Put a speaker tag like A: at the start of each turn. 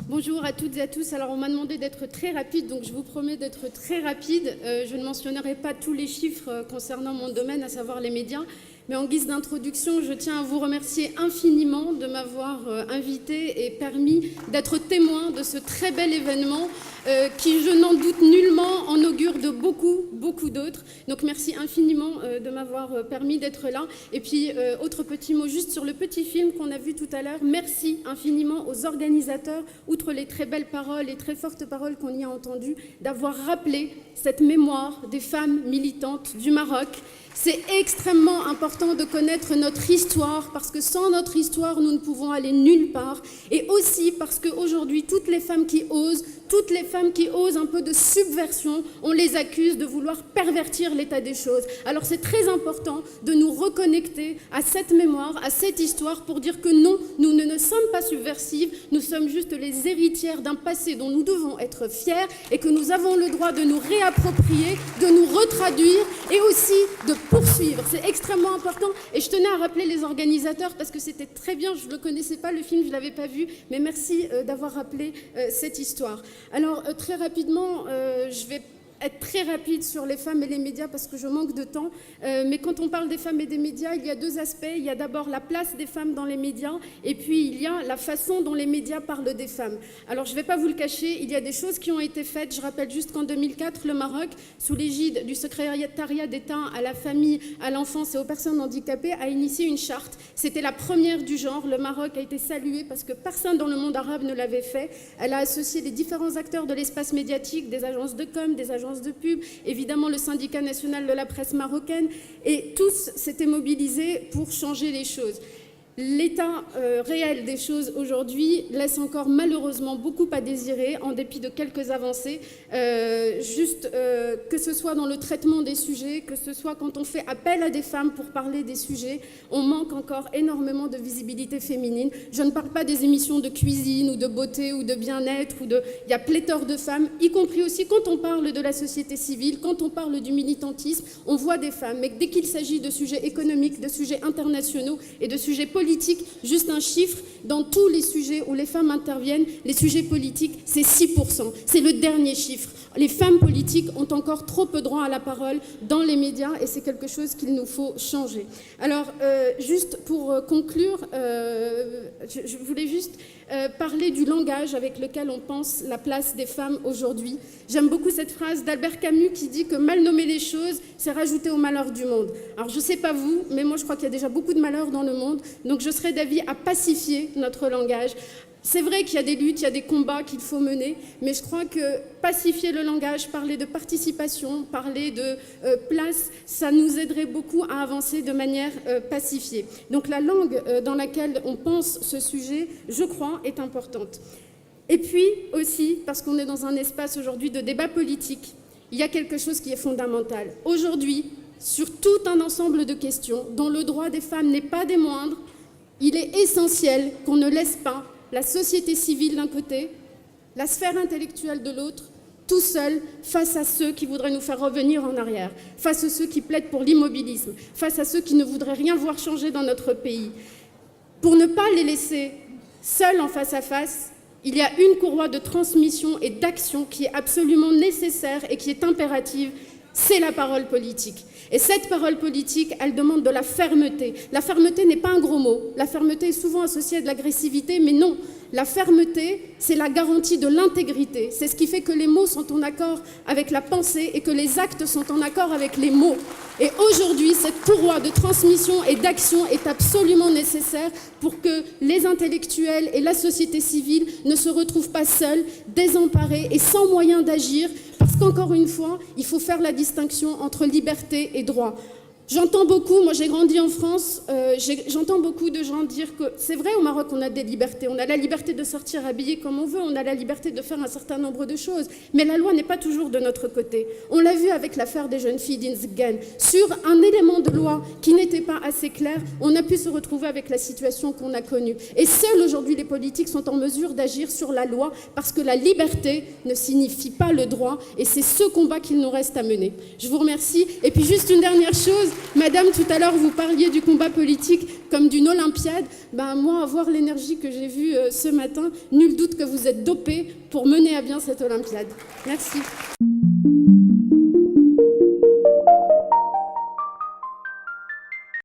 A: Bonjour à toutes et à tous. Alors on m'a demandé d'être très rapide, donc je vous promets d'être très rapide. Je ne mentionnerai pas tous les chiffres concernant mon domaine, à savoir les médias, mais en guise d'introduction, je tiens à vous remercier infiniment de m'avoir invité et permis d'être témoin de ce très bel événement qui, je n'en doute nullement, en augure de beaucoup d'autres. Donc merci infiniment de m'avoir permis d'être là. Et puis, autre petit mot juste sur le petit film qu'on a vu tout à l'heure. Merci infiniment aux organisateurs, outre les très belles paroles, les très fortes paroles qu'on y a entendues, d'avoir rappelé cette mémoire des femmes militantes du Maroc. C'est extrêmement important de connaître notre histoire, parce que sans notre histoire, nous ne pouvons aller nulle part. Et aussi parce qu'aujourd'hui, toutes les femmes qui osent un peu de subversion, on les accuse de vouloir pervertir l'état des choses. Alors c'est très important de nous reconnecter à cette mémoire, à cette histoire, pour dire que non, nous ne sommes pas subversives, nous sommes juste les héritières d'un passé dont nous devons être fiers et que nous avons le droit de nous réapproprier, de nous retraduire et aussi de poursuivre. C'est extrêmement important et je tenais à rappeler les organisateurs parce que c'était très bien, je ne le connaissais pas le film, je ne l'avais pas vu, mais merci d'avoir rappelé cette histoire. Alors très rapidement, je vais être très rapide sur les femmes et les médias parce que je manque de temps. Mais quand on parle des femmes et des médias, il y a deux aspects. Il y a d'abord la place des femmes dans les médias et puis il y a la façon dont les médias parlent des femmes. Alors je ne vais pas vous le cacher, il y a des choses qui ont été faites. Je rappelle juste qu'en 2004, le Maroc, sous l'égide du secrétariat d'État à la famille, à l'enfance et aux personnes handicapées, a initié une charte. C'était la première du genre. Le Maroc a été salué parce que personne dans le monde arabe ne l'avait fait. Elle a associé les différents acteurs de l'espace médiatique, des agences de com, des agences de pub, évidemment le syndicat national de la presse marocaine, et tous s'étaient mobilisés pour changer les choses. L'état réel des choses aujourd'hui laisse encore malheureusement beaucoup à désirer, en dépit de quelques avancées, que ce soit dans le traitement des sujets, que ce soit quand on fait appel à des femmes pour parler des sujets, on manque encore énormément de visibilité féminine. Je ne parle pas des émissions de cuisine ou de beauté ou de bien-être, il y a pléthore de femmes, y compris aussi quand on parle de la société civile, quand on parle du militantisme, on voit des femmes, mais dès qu'il s'agit de sujets économiques, de sujets internationaux et de sujets politiques, juste un chiffre, dans tous les sujets où les femmes interviennent, les sujets politiques, c'est 6%. C'est le dernier chiffre. Les femmes politiques ont encore trop peu droit à la parole dans les médias et c'est quelque chose qu'il nous faut changer. Alors, juste pour conclure, je voulais juste parler du langage avec lequel on pense la place des femmes aujourd'hui. J'aime beaucoup cette phrase d'Albert Camus qui dit que mal nommer les choses, c'est rajouter au malheur du monde. Alors je ne sais pas vous, mais moi je crois qu'il y a déjà beaucoup de malheur dans le monde, donc je serais d'avis à pacifier notre langage. C'est vrai qu'il y a des luttes, il y a des combats qu'il faut mener, mais je crois que pacifier le langage, parler de participation, parler de place, ça nous aiderait beaucoup à avancer de manière pacifiée. Donc la langue dans laquelle on pense ce sujet, je crois, est importante. Et puis aussi, parce qu'on est dans un espace aujourd'hui de débat politique, il y a quelque chose qui est fondamental. Aujourd'hui, sur tout un ensemble de questions dont le droit des femmes n'est pas des moindres, il est essentiel qu'on ne laisse pas la société civile d'un côté, la sphère intellectuelle de l'autre, tout seul face à ceux qui voudraient nous faire revenir en arrière, face à ceux qui plaident pour l'immobilisme, face à ceux qui ne voudraient rien voir changer dans notre pays. Pour ne pas les laisser seuls en face à face, il y a une courroie de transmission et d'action qui est absolument nécessaire et qui est impérative, c'est la parole politique. Et cette parole politique, elle demande de la fermeté. La fermeté n'est pas un gros mot. La fermeté est souvent associée à de l'agressivité, mais non. La fermeté, c'est la garantie de l'intégrité. C'est ce qui fait que les mots sont en accord avec la pensée et que les actes sont en accord avec les mots. Et aujourd'hui, cette courroie de transmission et d'action est absolument nécessaire pour que les intellectuels et la société civile ne se retrouvent pas seuls, désemparés et sans moyen d'agir, parce qu'encore une fois, il faut faire la distinction entre liberté et droit. J'entends beaucoup, moi j'ai grandi en France, j'entends beaucoup de gens dire que c'est vrai au Maroc on a des libertés, on a la liberté de sortir habillé comme on veut, on a la liberté de faire un certain nombre de choses, mais la loi n'est pas toujours de notre côté. On l'a vu avec l'affaire des jeunes filles d'Inzgan. Sur un élément de loi qui n'était pas assez clair, on a pu se retrouver avec la situation qu'on a connue. Et seuls aujourd'hui les politiques sont en mesure d'agir sur la loi parce que la liberté ne signifie pas le droit et c'est ce combat qu'il nous reste à mener. Je vous remercie. Et puis juste une dernière chose, Madame, tout à l'heure, vous parliez du combat politique comme d'une Olympiade. Ben, moi, à voir l'énergie que j'ai vue ce matin, nul doute que vous êtes dopé pour mener à bien cette Olympiade. Merci.